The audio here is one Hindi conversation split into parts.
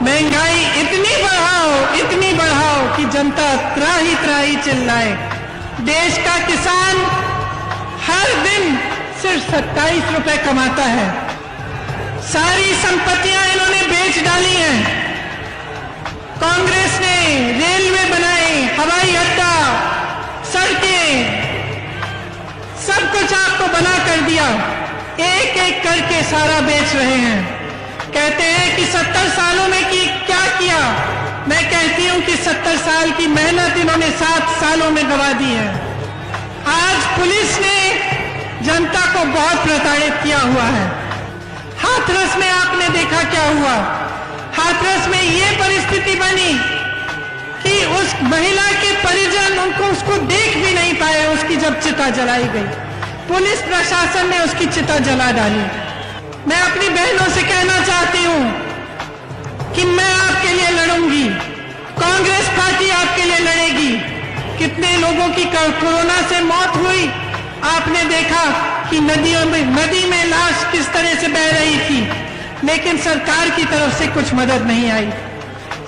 महंगाई इतनी बढ़ाओ कि जनता त्राही त्राही चिल्लाए। देश का किसान हर दिन सिर्फ 27 रुपए कमाता है। सारी संपत्तियां इन्होंने बेच डाली हैं। कांग्रेस ने रेलवे बनाए, हवाई अड्डा, सड़कें, सब कुछ आपको बना कर दिया। एक एक करके सारा बेच रहे हैं। कहते हैं कि 70 सालों में क्या किया। मैं कहती हूं कि 70 साल की मेहनत इन्होंने 7 सालों में गंवा दी है। आज पुलिस ने जनता को बहुत प्रताड़ित किया हुआ है। हाथरस में आपने देखा क्या हुआ। हाथरस में ये परिस्थिति बनी कि उस महिला के परिजन उसको देख भी नहीं पाए। उसकी जब चिता जलाई गई, पुलिस प्रशासन ने उसकी चिता जला डाली। मैं अपनी बहनों से कहना चाहती हूं कि मैं आपके लिए लड़ूंगी, कांग्रेस पार्टी आपके लिए लड़ेगी। कितने लोगों की कोरोना से मौत हुई, आपने देखा कि नदी में लाश किस तरह से बह रही थी, लेकिन सरकार की तरफ से कुछ मदद नहीं आई।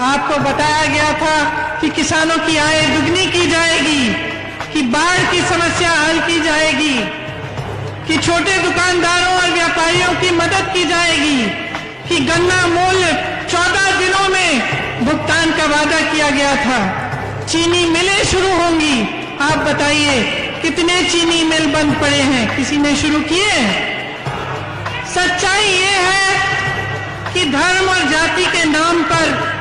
आपको बताया गया था कि किसानों की आय दुगनी की जाएगी, कि बाढ़ की समस्या हल की जाएगी, कि छोटे दुकानदारों और व्यापारियों की मदद की जाएगी, कि गन्ना मूल्य 14 दिनों में भुगतान का वादा किया गया था। चीनी मिलें शुरू होंगी। आप बताइए कितने चीनी मिल बंद पड़े हैं, किसी ने शुरू किए? सच्चाई ये है कि धर्म और जाति के नाम पर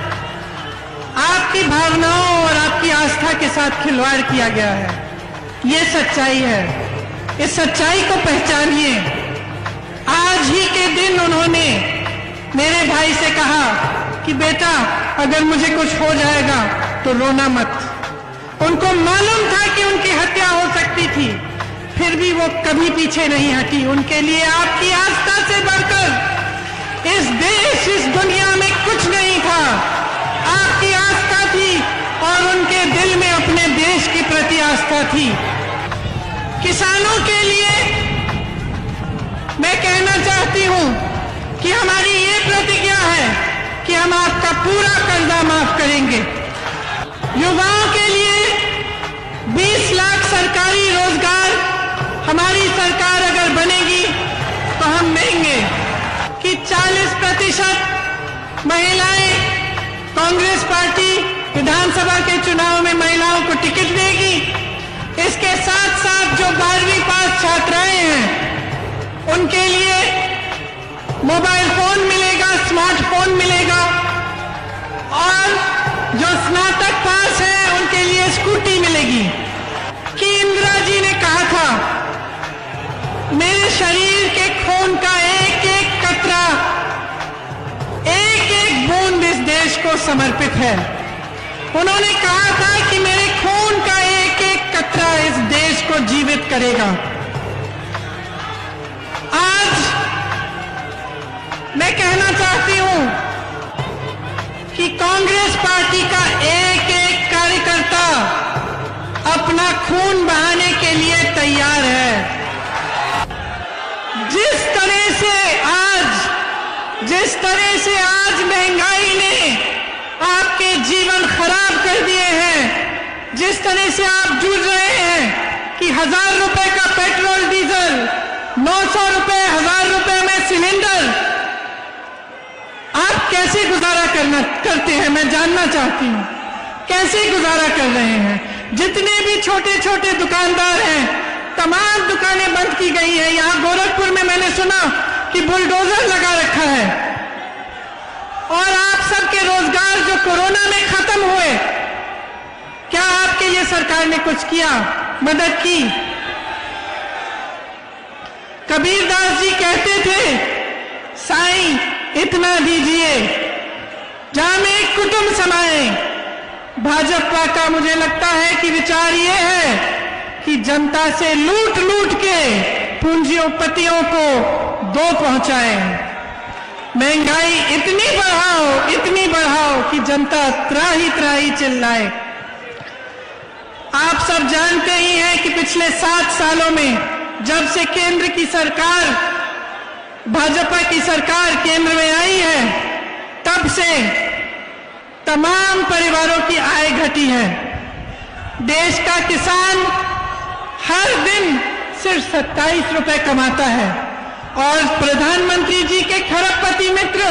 आपकी भावनाओं और आपकी आस्था के साथ खिलवाड़ किया गया है। ये सच्चाई है। इस सच्चाई को पहचानिए। आज ही के दिन उन्होंने मेरे भाई से कहा कि बेटा अगर मुझे कुछ हो जाएगा तो रोना मत। उनको मालूम था कि उनकी हत्या हो सकती थी, फिर भी वो कभी पीछे नहीं हटी। उनके लिए आपकी आस्था से बढ़कर इस देश, इस दुनिया में कुछ नहीं था। आपकी आस्था थी और उनके दिल में अपने देश के प्रति आस्था थी। किसानों के लिए मैं कहना चाहती हूं कि हमारी ये प्रतिज्ञा है कि हम आपका पूरा कर्जा माफ करेंगे। युवाओं के लिए 20 लाख सरकारी रोजगार हमारी सरकार अगर बनेगी तो हम देंगे, कि 40% महिलाएं कांग्रेस पार्टी विधानसभा के चुनाव में महिलाओं को टिकट देगी। इसके साथ साथ जो 12वीं पास छात्राएं हैं उनके लिए मोबाइल फोन मिलेगा, स्मार्टफोन मिलेगा, और जो स्नातक पास है उनके लिए स्कूटी मिलेगी। कि इंदिरा जी ने कहा था मेरे शरीर के खून का एक एक कतरा, एक एक बूंद इस देश को समर्पित है। उन्होंने कहा था कि मेरे खून का एक एक कतरा इस देश को जीवित करेगा। आज मैं कहना चाहती हूं कि कांग्रेस पार्टी का एक एक कार्यकर्ता अपना खून बहाने के लिए तैयार है। जिस तरह से आज महंगाई ने आपके जीवन खराब कर दिए हैं, जिस तरह से आप जूझ रहे हैं कि 1000 रुपए का पेट्रोल डीजल, 900 रुपए, 1000 रुपए में सिलेंडर, आप कैसे गुजारा करते हैं? मैं जानना चाहती हूं कैसे गुजारा कर रहे हैं। जितने भी छोटे छोटे दुकानदार हैं, तमाम दुकानें बंद की गई हैं। यहां गोरखपुर में मैंने सुना कि बुलडोजर लगा रखा है। और आप सबके रोजगार जो कोरोना में खत्म हुए, क्या आपके लिए सरकार ने कुछ किया, मदद की? कबीरदास जी कहते थे, साईं इतना दीजिए जामे कुटुंब समाए। भाजपा का मुझे लगता है कि विचार ये है कि जनता से लूट लूट के पूंजीपतियों को दो पहुंचाए। महंगाई इतनी बढ़ाओ कि जनता त्राही त्राही चिल्लाए। आप सब जानते ही हैं कि पिछले 7 सालों में जब से केंद्र की सरकार, भाजपा की सरकार केंद्र में आई है, तब से तमाम परिवारों की आय घटी है। देश का किसान हर दिन सिर्फ 27 रुपए कमाता है और प्रधानमंत्री जी के खरबपति मित्र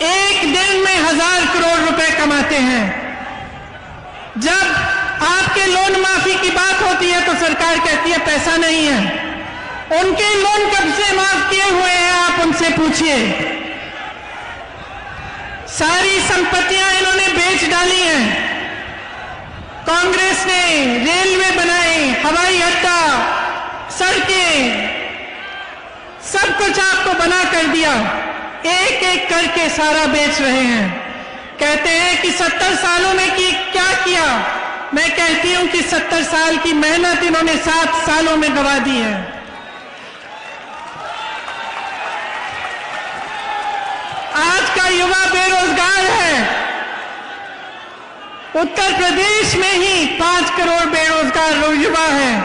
एक दिन में 1000 करोड़ रुपए कमाते हैं। जब आपके लोन माफी की बात होती है तो सरकार कहती है पैसा नहीं है। उनके लोन कब से माफ किए हुए हैं आप उनसे पूछिए। सारी संपत्तियां इन्होंने बेच डाली हैं। कांग्रेस ने रेलवे बनाए, हवाई अड्डा, सड़कें, सब कुछ आपको बना कर दिया। एक एक करके सारा बेच रहे हैं। कहते हैं कि 70 सालों में क्या किया। मैं कहती हूं कि 70 साल की मेहनत इन्होंने 7 सालों में गवा दी है। आज का युवा बेरोजगार है। उत्तर प्रदेश में ही 5 करोड़ बेरोजगार युवा हैं।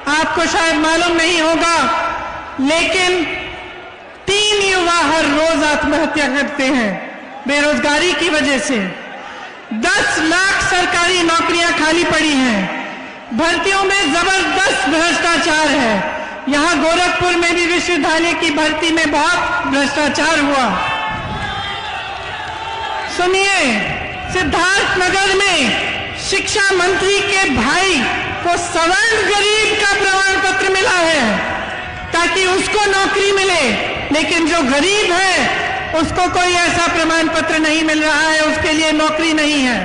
आपको शायद मालूम नहीं होगा, लेकिन 3 युवा हर रोज आत्महत्या करते हैं बेरोजगारी की वजह से। 10 लाख सरकारी नौकरियां खाली पड़ी हैं। भर्तियों में जबरदस्त भ्रष्टाचार है। यहां गोरखपुर में भी विश्वविद्यालय की भर्ती में बहुत भ्रष्टाचार हुआ। सुनिए, सिद्धार्थनगर में शिक्षा मंत्री के भाई को सवर्ण गरीब का प्रमाण पत्र मिला है ताकि उसको नौकरी मिले, लेकिन जो गरीब है उसको कोई ऐसा प्रमाण पत्र नहीं मिल रहा है, उसके लिए नौकरी नहीं है।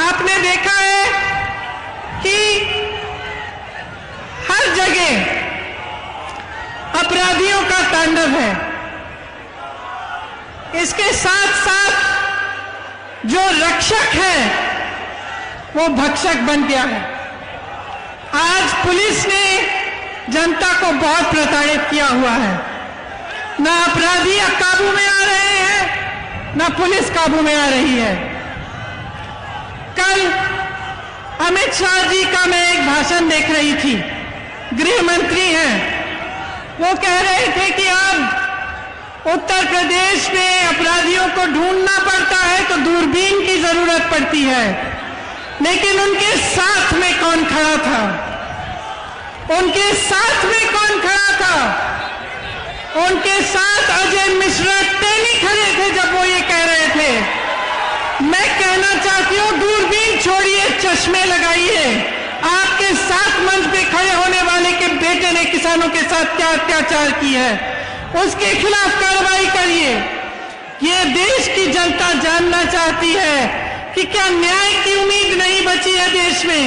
आपने देखा है कि हर जगह अपराधियों का तांडव है। इसके साथ साथ जो रक्षक है वो भक्षक बन गया है। आज पुलिस ने जनता को बहुत प्रताड़ित किया हुआ है। ना अपराधी अब काबू में आ रहे हैं, ना पुलिस काबू में आ रही है। कल अमित शाह जी का मैं एक भाषण देख रही थी। गृह मंत्री हैं, वो कह रहे थे कि अब उत्तर प्रदेश में अपराधियों को ढूंढना पड़ता है तो दूरबीन की जरूरत पड़ती है। लेकिन उनके साथ में कौन खड़ा था? उनके साथ में कौन खड़ा था? उनके साथ अजय मिश्रा टेनी खड़े थे जब वो ये कह रहे थे। मैं कहना चाहती हूं, दूरबीन छोड़िए, चश्मे लगाइए। आपके साथ मंच पे खड़े होने वाले के बेटे ने किसानों के साथ क्या अत्याचार की है, उसके खिलाफ कार्रवाई करिए। ये देश की जनता जानना चाहती है कि क्या न्याय की उम्मीद नहीं बची है देश में?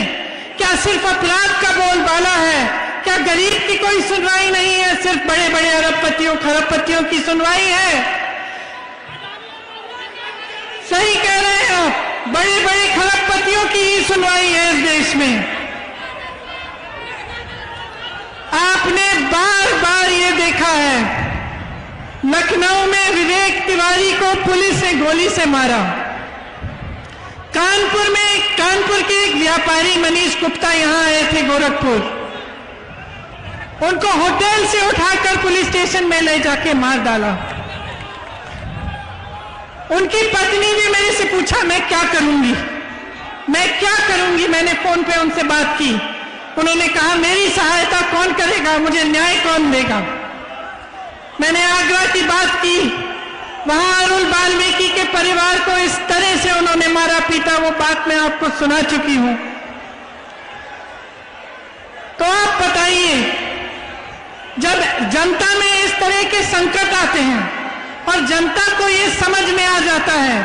क्या सिर्फ अपराध का बोलबाला है? क्या गरीब की कोई सुनवाई नहीं है? सिर्फ बड़े बड़े अरबपतियों खरबपतियों की सुनवाई है? सही कह रहे हैं आप, बड़े बड़े खरबपतियों की ही सुनवाई है इस देश में। आपने बार बार ये देखा है, लखनऊ में विवेक तिवारी को पुलिस ने गोली से मारा। कानपुर के एक व्यापारी मनीष गुप्ता यहां आए थे गोरखपुर, उनको होटल से उठाकर पुलिस स्टेशन में ले जाके मार डाला। उनकी पत्नी ने मेरे से पूछा मैं क्या करूंगी, मैं क्या करूंगी। मैंने फोन पे उनसे बात की। उन्होंने कहा मेरी सहायता कौन करेगा, मुझे न्याय कौन देगा। मैंने आगरा की बात की, वहां अरुण वाल्मीकि के परिवार को इस तरह से उन्होंने मारा पीटा, वो बात मैं आपको सुना चुकी हूं। तो आप बताइए, जब जनता में इस तरह के संकट आते हैं और जनता को ये समझ में आ जाता है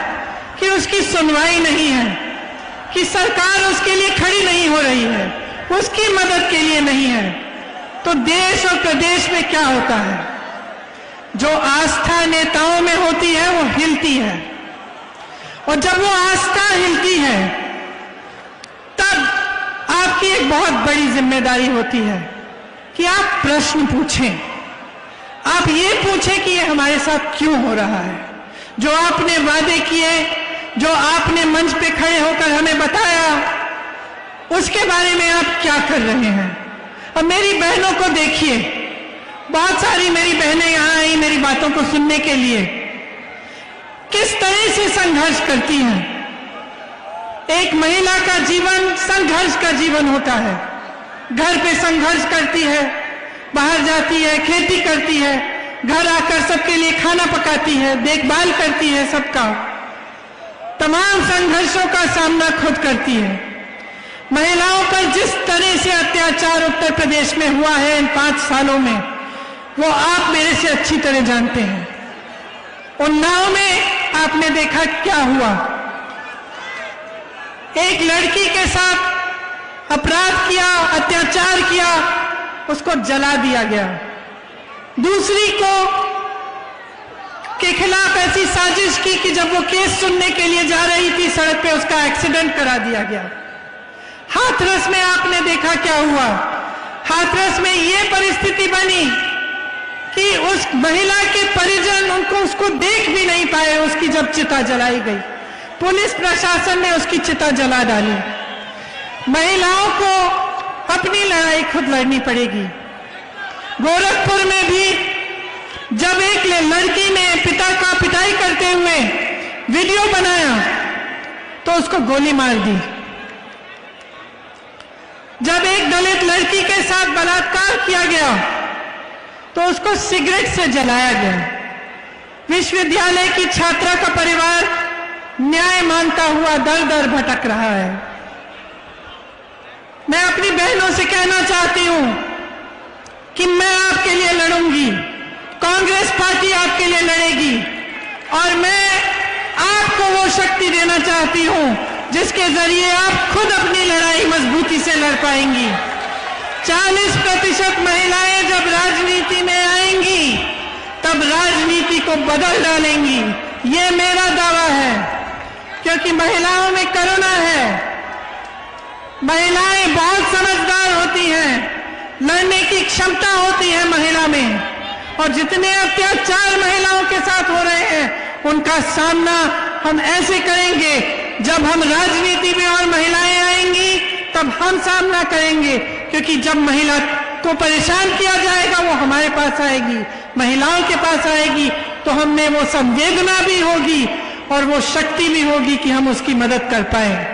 कि उसकी सुनवाई नहीं है, कि सरकार उसके लिए खड़ी नहीं हो रही है, उसकी मदद के लिए नहीं है, तो देश और प्रदेश में क्या होता है? जो आस्था नेताओं में होती है वो हिलती है, और जब वो आस्था हिलती है तब आपकी एक बहुत बड़ी जिम्मेदारी होती है कि आप प्रश्न पूछें। आप ये पूछें कि ये हमारे साथ क्यों हो रहा है। जो आपने वादे किए, जो आपने मंच पे खड़े होकर हमें बताया, उसके बारे में आप क्या कर रहे हैं। अब मेरी बहनों को देखिए, बहुत सारी मेरी बहनें यहां आई मेरी बातों को सुनने के लिए। किस तरह से संघर्ष करती हैं। एक महिला का जीवन संघर्ष का जीवन होता है। घर पे संघर्ष करती है, बाहर जाती है, खेती करती है, घर आकर सबके लिए खाना पकाती है, देखभाल करती है, सबका तमाम संघर्षों का सामना खुद करती है। महिलाओं पर जिस तरह से अत्याचार उत्तर प्रदेश में हुआ है इन 5 सालों में, वो आप मेरे से अच्छी तरह जानते हैं। उन्नाव में आपने देखा क्या हुआ। एक लड़की के साथ अपराध किया, अत्याचार किया, उसको जला दिया गया। दूसरी को के खिलाफ ऐसी साजिश की कि जब वो केस सुनने के लिए जा रही थी सड़क पे, उसका एक्सीडेंट करा दिया गया। हाथरस में आपने देखा क्या हुआ। हाथरस में ये परिस्थिति बनी कि उस महिला के परिजन उसको देख भी नहीं पाए। उसकी जब चिता जलाई गई, पुलिस प्रशासन ने उसकी चिता जला डाली। महिलाओं को अपनी लड़ाई खुद लड़नी पड़ेगी। गोरखपुर में भी जब एक लड़की ने पिता का पिटाई करते हुए वीडियो बनाया तो उसको गोली मार दी। जब एक दलित लड़की के साथ बलात्कार किया गया तो उसको सिगरेट से जलाया गया। विश्वविद्यालय की छात्रा का परिवार न्याय मांगता हुआ दर दर भटक रहा है। मैं अपनी बहनों से कहना चाहती हूं कि मैं आपके लिए लड़ूंगी, कांग्रेस पार्टी आपके लिए लड़ेगी, और मैं आपको वो शक्ति देना चाहती हूं जिसके जरिए आप खुद अपनी लड़ाई मजबूती से लड़ पाएंगी। 40% महिलाएं जब राजनीति में आएंगी तब राजनीति को बदल डालेंगी, ये मेरा दावा है। क्योंकि महिलाओं में करुणा है, महिलाएं बहुत समझदार होती हैं, लड़ने की क्षमता होती है महिला में, और जितने अत्याचार महिलाओं के साथ हो रहे हैं उनका सामना हम ऐसे करेंगे। जब हम राजनीति में और महिलाएं आएंगी तब हम सामना करेंगे, क्योंकि जब महिला को परेशान किया जाएगा वो हमारे पास आएगी, महिलाओं के पास आएगी, तो हमें वो संवेदना भी होगी और वो शक्ति भी होगी कि हम उसकी मदद कर पाए।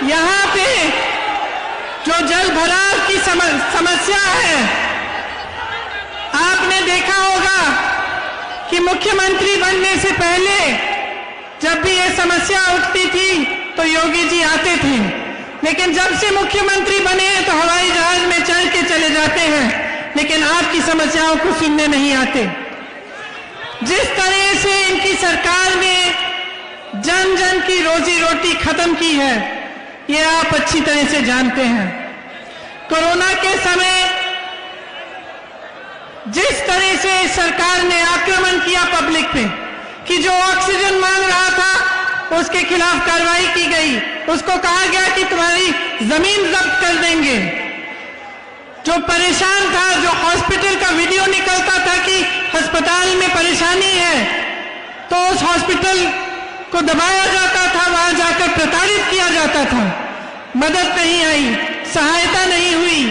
यहां पे जो जल भराव की समस्या है, आपने देखा होगा कि मुख्यमंत्री बनने से पहले जब भी ये समस्या उठती थी तो योगी जी आते थे, लेकिन जब से मुख्यमंत्री बने हैं तो हवाई जहाज में चढ़ के चले जाते हैं, लेकिन आपकी समस्याओं को सुनने नहीं आते। जिस तरह से इनकी सरकार ने जन जन की रोजी रोटी खत्म की है, ये आप अच्छी तरह से जानते हैं। कोरोना के समय जिस तरह से सरकार ने आक्रमण किया पब्लिक पे कि जो ऑक्सीजन मांग रहा था उसके खिलाफ कार्रवाई की गई, उसको कहा गया कि तुम्हारी जमीन जब्त कर देंगे। जो परेशान था, जो हॉस्पिटल का वीडियो निकलता था कि अस्पताल में परेशानी है, तो उस हॉस्पिटल को दबाया जाता था, वहां जाकर प्रताड़ित किया जाता था। मदद नहीं आई, सहायता नहीं हुई,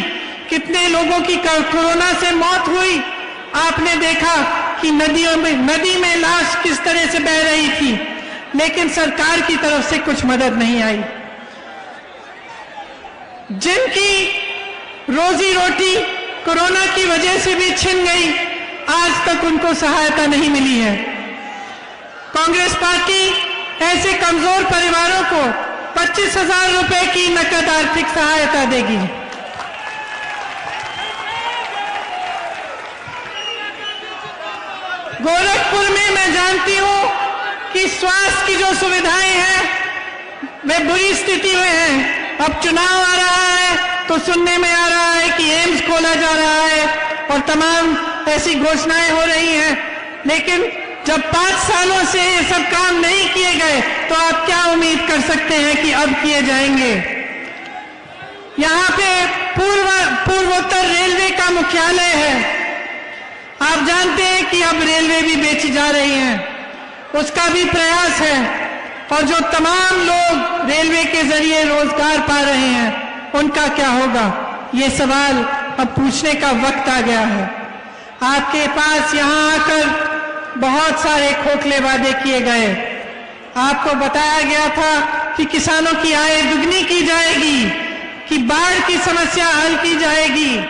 कितने लोगों की कोरोना से मौत हुई। आपने देखा कि नदी में लाश किस तरह से बह रही थी, लेकिन सरकार की तरफ से कुछ मदद नहीं आई। जिनकी रोजी रोटी कोरोना की वजह से भी छिन गई, आज तक उनको सहायता नहीं मिली है। कांग्रेस पार्टी ऐसे कमजोर परिवारों को 25,000 रुपए की नकद आर्थिक सहायता देगी। गोरखपुर में मैं जानती हूं कि स्वास्थ्य की जो सुविधाएं हैं वे बुरी स्थिति में हैं। अब चुनाव आ रहा है तो सुनने में आ रहा है कि एम्स खोला जा रहा है और तमाम ऐसी घोषणाएं हो रही हैं, लेकिन जब 5 सालों से ये सब काम नहीं किए गए तो आप क्या उम्मीद कर सकते हैं कि अब किए जाएंगे। यहाँ पे पूर्वोत्तर रेलवे का मुख्यालय है। आप जानते हैं कि अब रेलवे भी बेची जा रही है, उसका भी प्रयास है, और जो तमाम लोग रेलवे के जरिए रोजगार पा रहे हैं उनका क्या होगा? ये सवाल अब पूछने का वक्त आ गया है। आपके पास यहाँ आकर बहुत सारे खोखले वादे किए गए। आपको बताया गया था कि किसानों की आय दुगनी की जाएगी, कि बाढ़ की समस्या हल की जाएगी,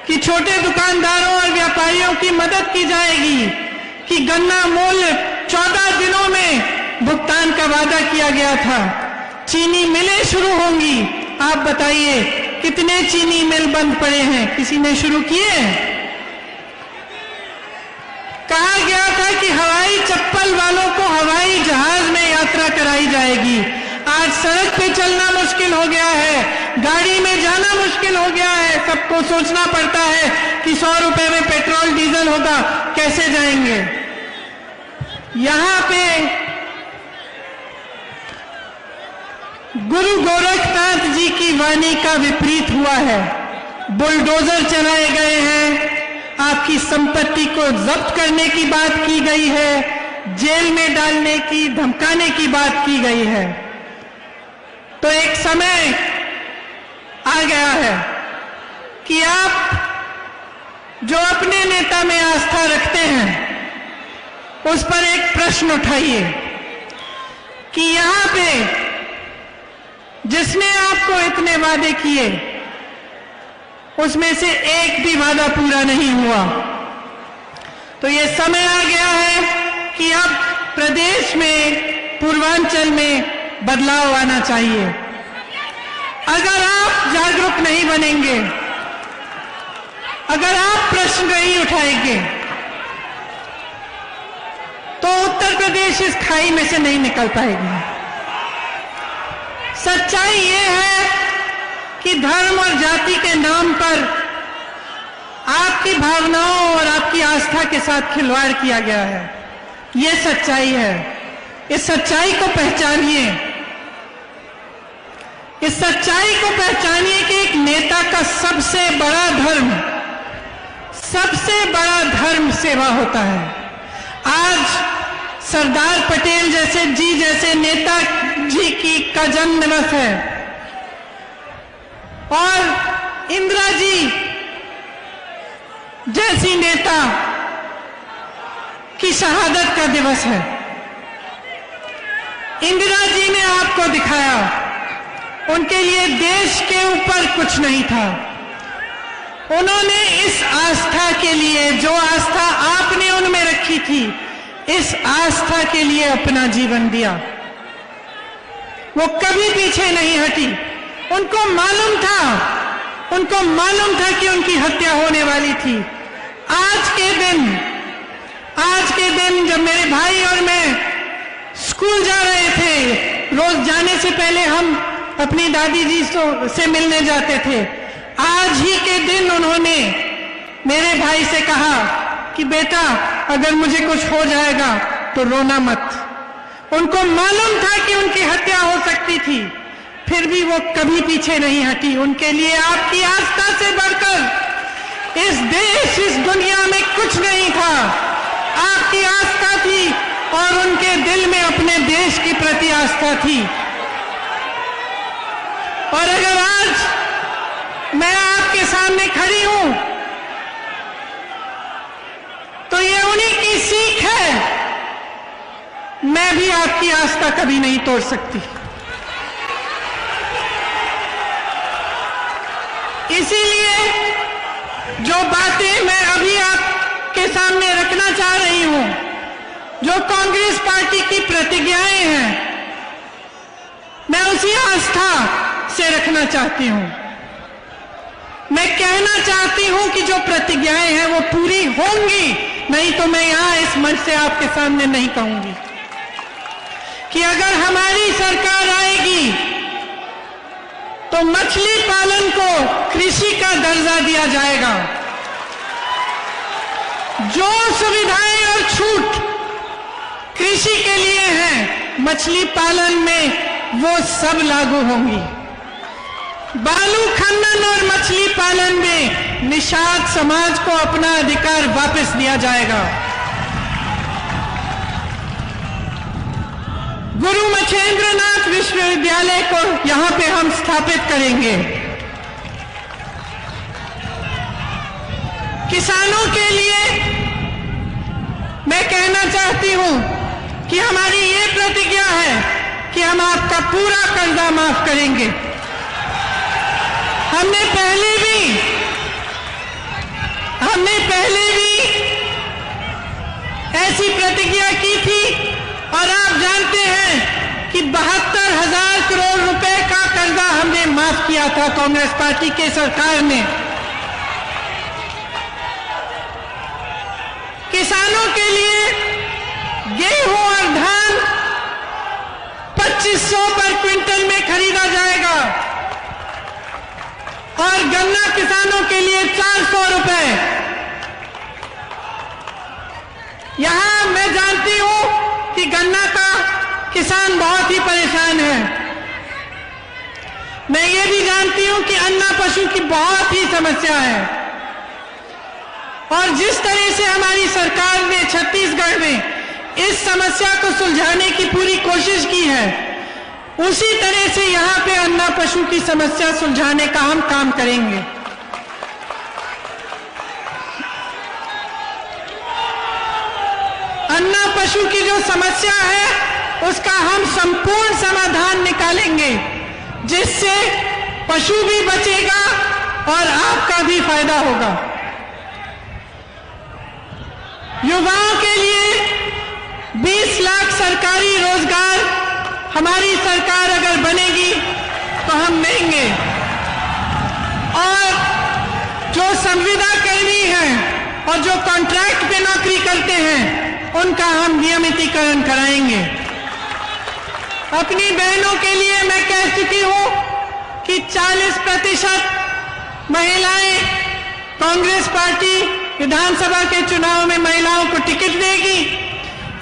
कि छोटे दुकानदारों और व्यापारियों की मदद की जाएगी, कि गन्ना मूल्य 14 दिनों में भुगतान का वादा किया गया था, चीनी मिलें शुरू होंगी। आप बताइए कितने चीनी मिल बंद पड़े हैं? किसी ने शुरू किए? कहा गया था कि हवाई चप्पल वालों को हवाई जहाज में यात्रा कराई जाएगी। आज सड़क पे चलना मुश्किल हो गया है, गाड़ी में जाना मुश्किल हो गया है। सबको सोचना पड़ता है कि 100 रुपए में पेट्रोल डीजल होगा, कैसे जाएंगे? यहां पे गुरु गोरखनाथ जी की वाणी का विपरीत हुआ है। बुलडोजर चलाए गए हैं, आपकी संपत्ति को जब्त करने की बात की गई है, जेल में डालने की, धमकाने की बात की गई है। तो एक समय आ गया है कि आप जो अपने नेता में आस्था रखते हैं उस पर एक प्रश्न उठाइए कि यहां पे जिसने आपको इतने वादे किए उसमें से एक भी वादा पूरा नहीं हुआ। तो ये समय आ गया है कि अब प्रदेश में, पूर्वांचल में बदलाव आना चाहिए। अगर आप जागरूक नहीं बनेंगे, अगर आप प्रश्न नहीं उठाएंगे, तो उत्तर प्रदेश इस खाई में से नहीं निकल पाएगी। सच्चाई ये है कि धर्म और जाति के नाम पर आपकी भावनाओं और आपकी आस्था के साथ खिलवाड़ किया गया है। ये सच्चाई है। इस सच्चाई को पहचानिए। इस सच्चाई को पहचानिए कि एक नेता का सबसे बड़ा धर्म सेवा होता है। आज सरदार पटेल जैसे नेता जी का जन्म दिवस है और इंदिरा जी जैसी नेता की शहादत का दिवस है। इंदिरा जी ने आपको दिखाया, उनके लिए देश के ऊपर कुछ नहीं था। उन्होंने इस आस्था के लिए, जो आस्था आपने उनमें रखी थी, इस आस्था के लिए अपना जीवन दिया। वो कभी पीछे नहीं हटी। उनको मालूम था कि उनकी हत्या होने वाली थी। आज के दिन जब मेरे भाई और मैं स्कूल जा रहे थे, रोज जाने से पहले हम अपनी दादी जी से मिलने जाते थे। आज ही के दिन उन्होंने मेरे भाई से कहा कि बेटा, अगर मुझे कुछ हो जाएगा तो रोना मत। उनको मालूम था कि उनकी हत्या हो सकती थी, फिर भी वो कभी पीछे नहीं हटी। उनके लिए आपकी आस्था से बढ़कर इस देश, इस दुनिया में कुछ नहीं था। आपकी आस्था थी और उनके दिल में अपने देश के प्रति आस्था थी। और अगर आज मैं आपके सामने खड़ी हूं तो ये उन्हीं की सीख है। मैं भी आपकी आस्था कभी नहीं तोड़ सकती। इसीलिए जो बातें मैं अभी आपके सामने रखना चाह रही हूं, जो कांग्रेस पार्टी की प्रतिज्ञाएं हैं, मैं उसी आस्था से रखना चाहती हूं। मैं कहना चाहती हूं कि जो प्रतिज्ञाएं हैं वो पूरी होंगी, नहीं तो मैं यहां इस मंच से आपके सामने नहीं कहूंगी कि अगर हमारी सरकार आएगी तो मछली पालन को कृषि का दर्जा दिया जाएगा। जो सुविधाएं और छूट कृषि के लिए हैं, मछली पालन में वो सब लागू होंगी। बालू खनन और मछली पालन में निषाद समाज को अपना अधिकार वापस दिया जाएगा। गुरु मच्छेंद्रनाथ विश्वविद्यालय को यहां पे हम स्थापित करेंगे। किसानों के लिए मैं कहना चाहती हूं कि हमारी ये प्रतिज्ञा है कि हम आपका पूरा कर्जा माफ करेंगे। हमने पहले भी ऐसी प्रतिज्ञा की थी और आप जानते हैं कि 72,000 करोड़ रुपए का कर्जा हमने माफ किया था कांग्रेस पार्टी के सरकार ने। किसानों के लिए गेहूं और धान 2500 पर क्विंटल में खरीदा जाएगा और गन्ना किसानों के लिए 400 रुपए। यहां मैं जानती हूं कि गन्ना का किसान बहुत ही परेशान है। मैं ये भी जानती हूं कि अन्ना पशु की बहुत ही समस्या है और जिस तरह से हमारी सरकार ने छत्तीसगढ़ में इस समस्या को सुलझाने की पूरी कोशिश की है, उसी तरह से यहां पे अन्ना पशु की समस्या सुलझाने का हम काम करेंगे। अन्ना पशु की जो समस्या है उसका हम संपूर्ण समाधान निकालेंगे, जिससे पशु भी बचेगा और आपका भी फायदा होगा। युवाओं के लिए 20 लाख सरकारी रोजगार हमारी सरकार अगर बनेगी तो हम देंगे और जो संविदा कर्मी हैं और जो कॉन्ट्रैक्ट पे नौकरी करते हैं उनका हम नियमितीकरण कराएंगे। अपनी बहनों के लिए मैं कह चुकी हूं कि 40% महिलाएं कांग्रेस पार्टी विधानसभा के चुनाव में महिलाओं को टिकट देगी।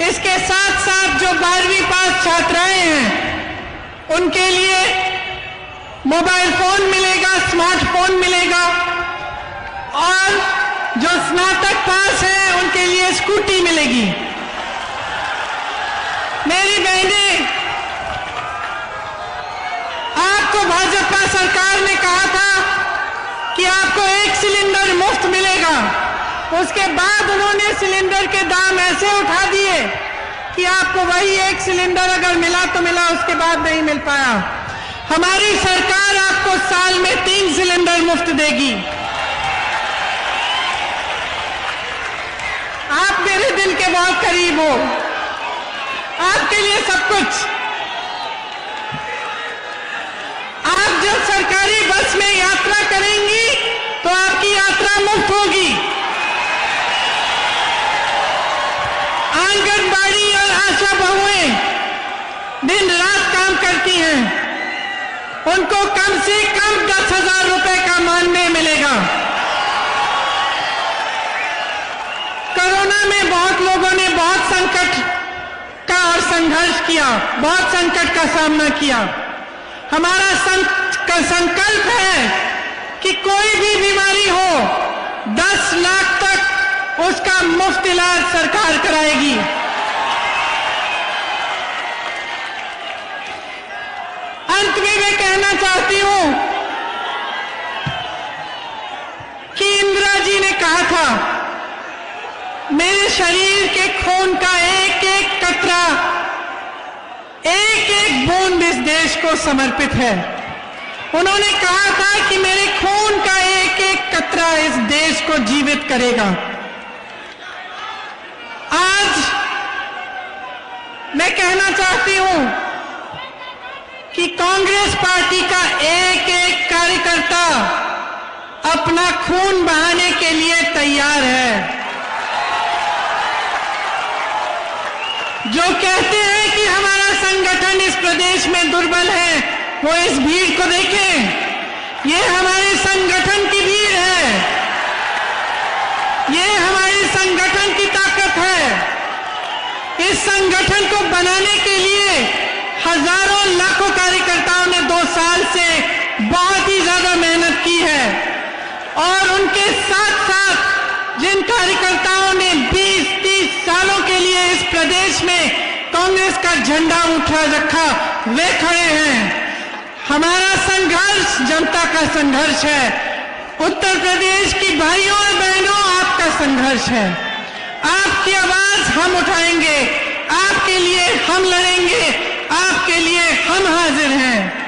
इसके साथ साथ जो 12वीं पास छात्राएं हैं उनके लिए मोबाइल फोन मिलेगा, स्मार्टफोन मिलेगा और जो स्नातक पास है उनके लिए स्कूटी मिलेगी। मेरी बहनें, आपको भाजपा सरकार ने कहा था कि आपको 1 सिलेंडर मुफ्त मिलेगा। उसके बाद उन्होंने सिलेंडर के दाम ऐसे उठा दिए कि आपको वही 1 सिलेंडर अगर मिला तो मिला, उसके बाद नहीं मिल पाया। हमारी सरकार आपको साल में 3 सिलेंडर मुफ्त देगी। आप मेरे दिल के बहुत करीब हो, आपके लिए सब कुछ। आप जब सरकारी बस में यात्रा करेंगी तो आपकी यात्रा मुफ्त होगी। आंगनबाड़ी और आशा बहुएं दिन रात काम करती हैं, उनको कम से कम 10,000 रुपए का मानदेय मिलेगा। कोरोना में बहुत लोगों ने बहुत संकट का और संघर्ष किया, बहुत संकट का सामना किया। हमारा संकल्प है कि कोई भी बीमारी हो 10 लाख तक उसका मुफ्त इलाज सरकार कराएगी। अंत में मैं कहना चाहती हूं कि इंदिरा जी ने कहा था, मेरे शरीर के खून का एक एक कतरा, एक एक बूंद इस देश को समर्पित है। उन्होंने कहा था कि मेरे खून का एक एक कतरा इस देश को जीवित करेगा। आज मैं कहना चाहती हूं कि कांग्रेस पार्टी का एक एक कार्यकर्ता अपना खून बहाने के लिए तैयार है। जो कहते हैं कि हमारा संगठन इस प्रदेश में दुर्बल है, वो इस भीड़ को देखें। ये हमारे संगठन की भीड़ है, ये हमारे संगठन की ताकत है। इस संगठन को बनाने के लिए हजारों लाखों कार्यकर्ताओं ने 2 साल से बहुत ही ज्यादा मेहनत की है और उनके साथ साथ जिन कार्यकर्ताओं ने 20-30 सालों के लिए इस प्रदेश में कांग्रेस का झंडा उठा रखा वे खड़े हैं। हमारा संघर्ष जनता का संघर्ष है। उत्तर प्रदेश की भाइयों और बहनों, आपका संघर्ष है। आपकी आवाज हम उठाएंगे, आपके लिए हम लड़ेंगे, आपके लिए हम हाजिर हैं।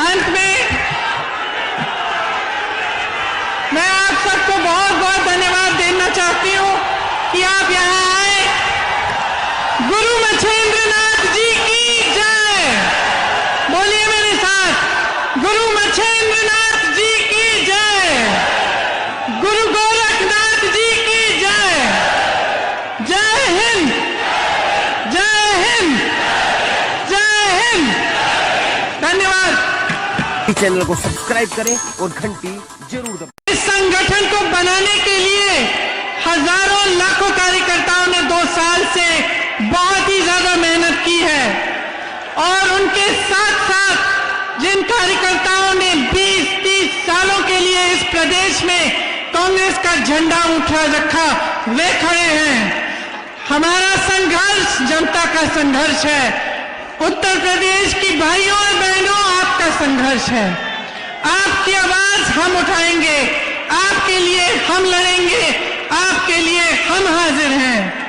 अंत में मैं आप सबको बहुत बहुत धन्यवाद देना चाहती हूं कि आप यहां आए। गुरु मच्छेंद्रनाथ जी की जय। बोलिए मेरे साथ, गुरु मच्छेंद्रनाथ जी की जय। गुरु गोरखनाथ जी की जय। जय हिंद, जय हिंद, जय हिंद। धन्यवाद। चैनल को सब्सक्राइब करें और घंटी जरूर दबाएं। इस संगठन को बनाने के लिए हजारों लाखों कार्यकर्ताओं ने 2 साल से बहुत ही ज्यादा मेहनत की है और उनके साथ साथ जिन कार्यकर्ताओं ने 20-30 सालों के लिए इस प्रदेश में कांग्रेस का झंडा उठा रखा वे खड़े हैं। हमारा संघर्ष जनता का संघर्ष है। उत्तर प्रदेश की भाइयों और बहनों, आपका संघर्ष है। आपकी आवाज हम उठाएंगे, आपके लिए हम लड़ेंगे, आपके लिए हम हाजिर हैं।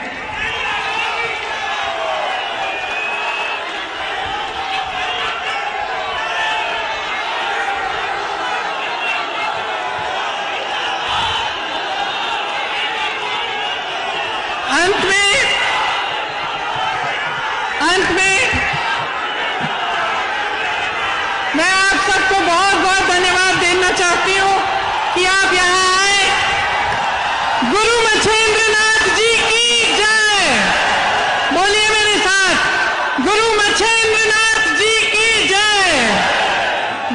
अंत में मैं आप सबको बहुत बहुत धन्यवाद देना चाहती हूं कि आप यहां आए। गुरु मच्छेंद्रनाथ जी की जय। बोलिए मेरे साथ, गुरु मच्छेंद्रनाथ जी की जय।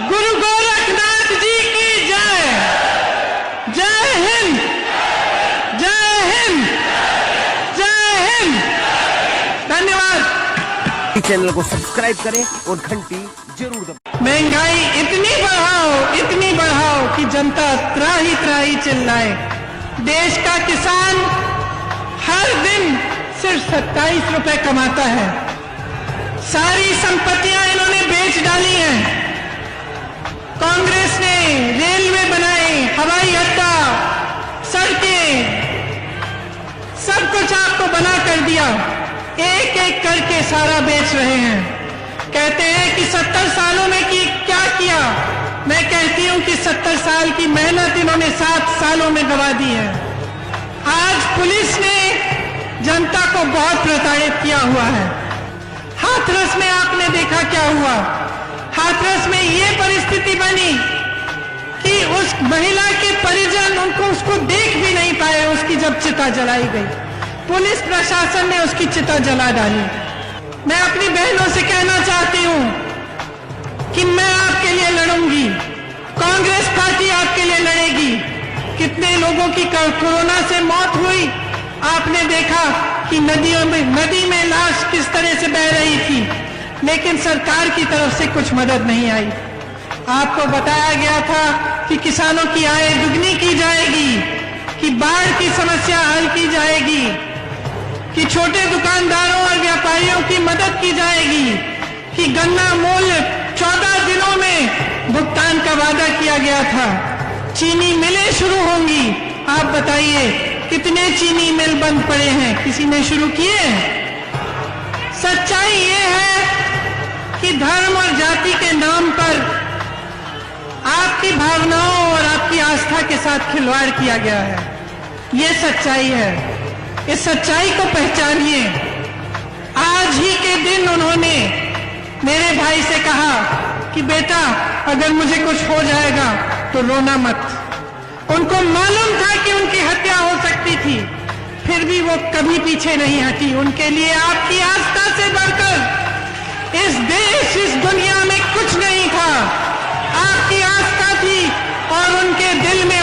गुरु गोरखनाथ जी की जय। जय हिंद, जय हिंद, जय हिंद। धन्यवाद। चैनल को सब्सक्राइब करें और घंटी जरूर दबाएं। महंगाई इतनी बढ़ाओ कि जनता त्राही त्राही चिल्लाए। देश का किसान हर दिन सिर्फ 27 रुपए कमाता है। सारी संपत्तियां इन्होंने बेच डाली हैं। कांग्रेस ने रेलवे बनाए, हवाई अड्डा, सड़कें, सब कुछ आपको बना कर दिया। एक एक करके सारा बेच रहे हैं। कहते हैं कि 70 सालों में क्या किया। मैं कहती हूं कि 70 साल की मेहनत इन्होंने 7 सालों में गंवा दी है। आज पुलिस ने जनता को बहुत प्रताड़ित किया हुआ है। हाथरस में आपने देखा क्या हुआ। हाथरस में ये परिस्थिति बनी कि उस महिला के परिजन उसको देख भी नहीं पाए। उसकी जब चिता जलाई गई, पुलिस प्रशासन ने उसकी चिता जला डाली। मैं अपनी बहनों से कहना चाहती हूं कि मैं आपके लिए लड़ूंगी, कांग्रेस पार्टी आपके लिए लड़ेगी। कितने लोगों की कोरोना से मौत हुई, आपने देखा कि नदी में लाश किस तरह से बह रही थी, लेकिन सरकार की तरफ से कुछ मदद नहीं आई। आपको बताया गया था कि किसानों की आय दुगनी की जाएगी, कि बाढ़ की समस्या हल की जाएगी, कि छोटे दुकानदारों और व्यापारियों की मदद की जाएगी, कि गन्ना मूल्य 14 दिनों में भुगतान का वादा किया गया था। चीनी मिलें शुरू होंगी। आप बताइए कितने चीनी मिल बंद पड़े हैं, किसी ने शुरू किए? सच्चाई ये है कि धर्म और जाति के नाम पर आपकी भावनाओं और आपकी आस्था के साथ खिलवाड़ किया गया है। ये सच्चाई है। इस सच्चाई को पहचानिए। आज ही के दिन उन्होंने मेरे भाई से कहा कि बेटा अगर मुझे कुछ हो जाएगा तो रोना मत। उनको मालूम था कि उनकी हत्या हो सकती थी, फिर भी वो कभी पीछे नहीं हटी। उनके लिए आपकी आस्था से बढ़कर इस देश, इस दुनिया में कुछ नहीं था। आपकी आस्था थी और उनके दिल में